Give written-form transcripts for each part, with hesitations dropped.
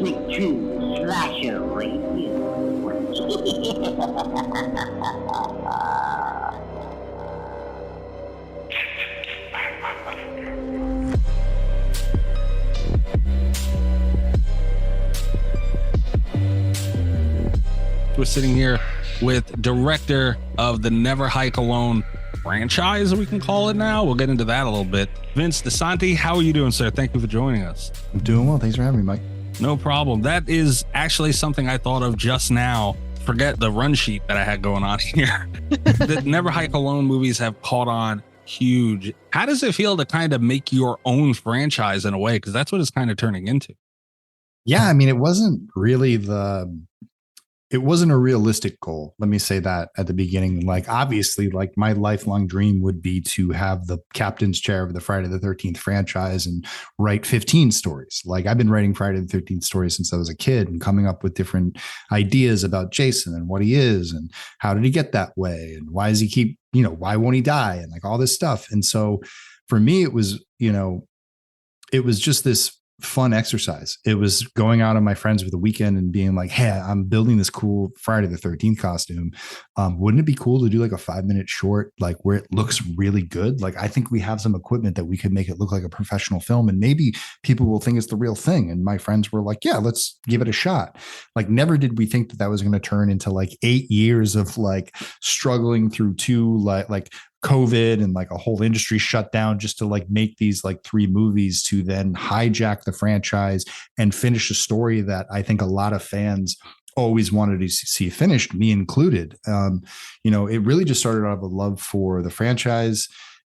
Ethnic Jew slasher review. We're sitting here with director of the Never Hike Alone franchise, we can call it now. We'll get into that a little bit. Vince DiSanti, how are you doing, sir? Thank you for joining us. I'm doing well. Thanks for having me, Mike. No problem. That is actually something I thought of just now. Forget the run sheet that I had going on here. The Never Hike Alone movies have caught on huge. How does it feel to kind of make your own franchise in a way? Because that's what it's kind of turning into. Yeah, I mean, it wasn't a realistic goal. Let me say that at the beginning. Like, obviously, like my lifelong dream would be to have the captain's chair of the Friday the 13th franchise and write 15 stories. Like, I've been writing Friday the 13th stories since I was a kid and coming up with different ideas about Jason and what he is and how did he get that way and why does he keep, why won't he die and like all this stuff. And so for me, it was just this fun exercise. It was going out on my friends for the weekend and being like, hey, I'm building this cool Friday the 13th costume. Wouldn't it be cool to do like a 5-minute short, like where it looks really good? Like, I think we have some equipment that we could make it look like a professional film and maybe people will think it's the real thing. And my friends were like, yeah, let's give it a shot. Like, never did we think that was going to turn into like 8 years of like struggling through two like COVID and like a whole industry shut down just to like make these like 3 movies to then hijack the franchise and finish a story that I think a lot of fans always wanted to see finished, me included. It really just started out of a love for the franchise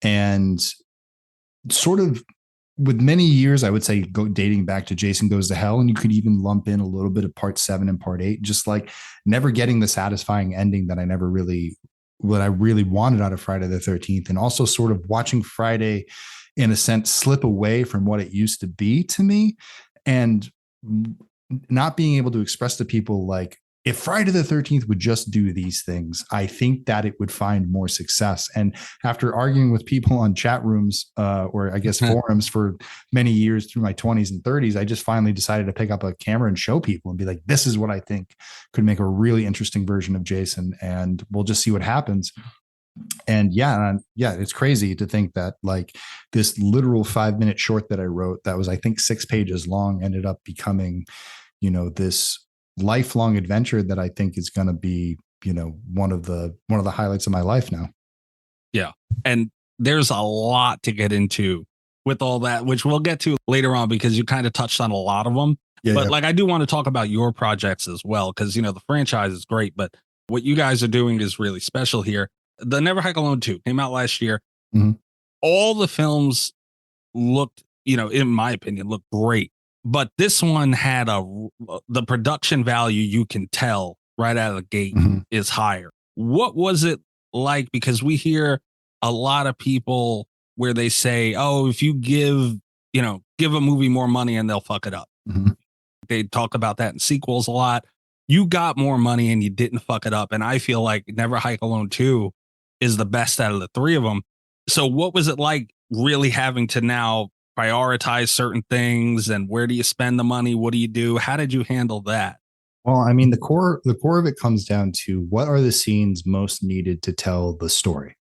and sort of with many years, I would say dating back to Jason Goes to Hell. And you could even lump in a little bit of part 7 and part 8, just like never getting the satisfying ending that what I really wanted out of Friday the 13th, and also sort of watching Friday in a sense slip away from what it used to be to me and not being able to express to people like, if Friday the 13th would just do these things, I think that it would find more success. And after arguing with people on chat rooms or I guess forums for many years through my 20s and 30s, I just finally decided to pick up a camera and show people and be like, this is what I think could make a really interesting version of Jason. And we'll just see what happens. And yeah, it's crazy to think that like this literal 5-minute short that I wrote that was, I think, 6 pages long ended up becoming, this lifelong adventure that I think is going to be, one of the highlights of my life now. Yeah. And there's a lot to get into with all that, which we'll get to later on because you kind of touched on a lot of them. Like, I do want to talk about your projects as well, because, the franchise is great, but what you guys are doing is really special here. The Never Hike Alone 2 came out last year. Mm-hmm. All the films looked, in my opinion, looked great. But this one had the production value, you can tell right out of the gate, is higher. What was it like? Because we hear a lot of people where they say, oh, if you give a movie more money and they'll fuck it up. Mm-hmm. They talk about that in sequels a lot. You got more money and you didn't fuck it up. And I feel like Never Hike Alone 2 is the best out of the 3 of them. So what was it like really having to now prioritize certain things, and where do you spend the money? What do you do? How did you handle that? Well, I mean, the core of it comes down to what are the scenes most needed to tell the story.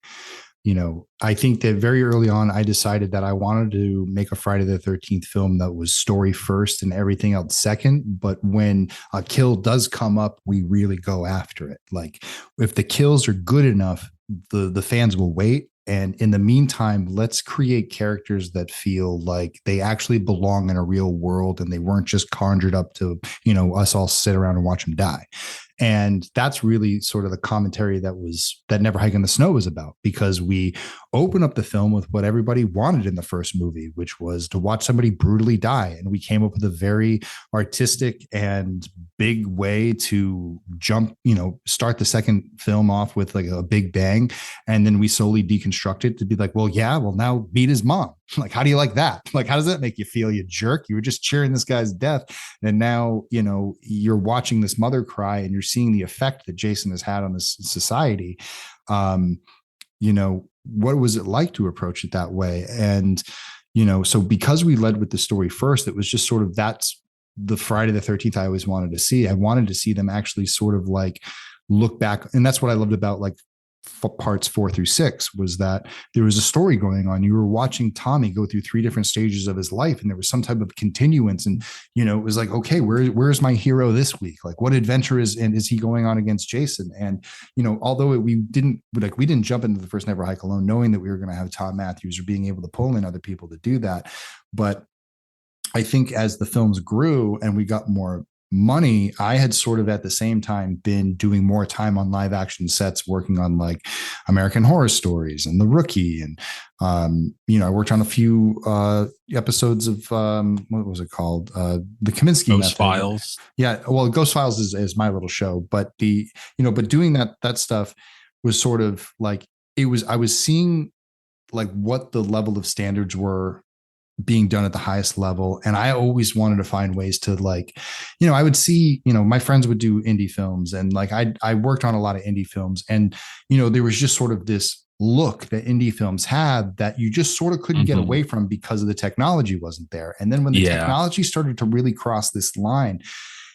I think that very early on, I decided that I wanted to make a Friday the 13th film that was story first and everything else second. But when a kill does come up, we really go after it. Like, if the kills are good enough, the fans will wait. And in the meantime, let's create characters that feel like they actually belong in a real world and they weren't just conjured up to, us all sit around and watch them die. And that's really sort of the commentary that Never Hike in the Snow was about, because we open up the film with what everybody wanted in the first movie, which was to watch somebody brutally die. And we came up with a very artistic and big way to start the second film off with like a big bang. And then we slowly deconstruct it to be like, well, now meet his mom. Like, how do you like that? Like, how does that make you feel, you jerk? You were just cheering this guy's death. And now, you're watching this mother cry and you're seeing the effect that Jason has had on this society. What was it like to approach it that way? And, so because we led with the story first, it was just sort of the Friday the 13th I always wanted to see. I wanted to see them actually sort of like look back. And that's what I loved about like parts 4 through 6 was that there was a story going on. You were watching Tommy go through 3 different stages of his life, and there was some type of continuance. And, you know, it was like, okay, where's my hero this week? Like, what adventure is he going on against Jason? And, you know, although we didn't jump into the first Never Hike Alone knowing that we were going to have Todd Matthews or being able to pull in other people to do that. But I think as the films grew and we got more money, I had sort of at the same time been doing more time on live action sets, working on like American Horror Stories and The Rookie. And, you know, I worked on a few episodes of, what was it called? The Kaminsky Ghost Files. Yeah. Well, Ghost Files is my little show, but but doing that stuff was sort of like, I was seeing like what the level of standards were being done at the highest level. And I always wanted to find ways to like, you know, I would see, you know, my friends would do indie films, and like I worked on a lot of indie films, and, you know, there was just sort of this look that indie films had that you just sort of couldn't get away from because of the technology wasn't there. And then when the technology started to really cross this line,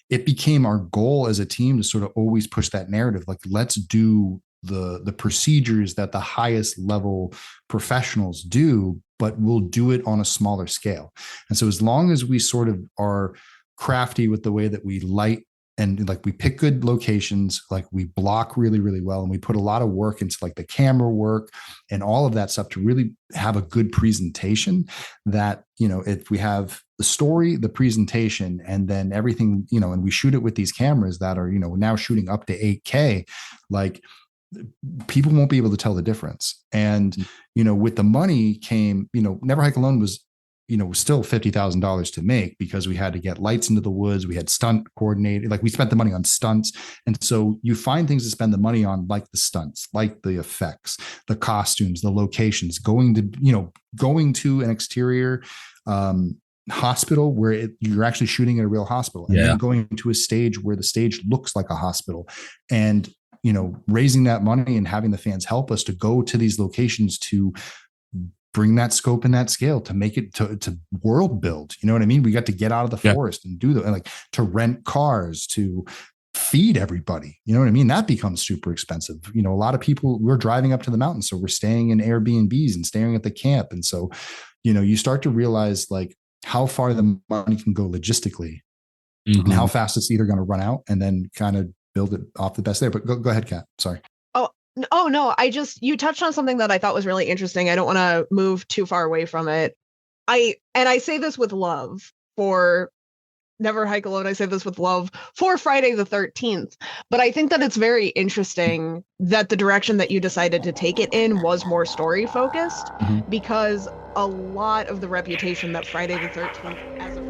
it became our goal as a team to sort of always push that narrative. Like, let's do the procedures that the highest level professionals do, but we'll do it on a smaller scale. And so as long as we sort of are crafty with the way that we light, and like we pick good locations, like we block really, really well, and we put a lot of work into like the camera work and all of that stuff to really have a good presentation, that, you know, if we have the story, the presentation, and then everything, you know, and we shoot it with these cameras that are, you know, now shooting up to 8K, like people won't be able to tell the difference. And, you know, with the money came, you know, Never Hike Alone was, you know, was still $50,000 to make, because we had to get lights into the woods. We had stunt coordinated, like we spent the money on stunts. And so you find things to spend the money on, like the stunts, like the effects, the costumes, the locations, going to an exterior, hospital where you're actually shooting at a real hospital, and then going to a stage where the stage looks like a hospital, and, you know, raising that money and having the fans help us to go to these locations to bring that scope and that scale to make it to world build. You know what I mean? We got to get out of the forest and do like to rent cars, to feed everybody. You know what I mean? That becomes super expensive. You know, a lot of people, we're driving up to the mountains, so we're staying in Airbnbs and staying at the camp. And so, you know, you start to realize like how far the money can go logistically, and how fast it's either going to run out, and then kind of build it off the best there. But go ahead, Kat. Sorry. Oh, no, you touched on something that I thought was really interesting. I don't want to move too far away from it. I say this with love for Never Hike Alone. I say this with love for Friday the 13th. But I think that it's very interesting that the direction that you decided to take it in was more story focused, because a lot of the reputation that Friday the 13th as a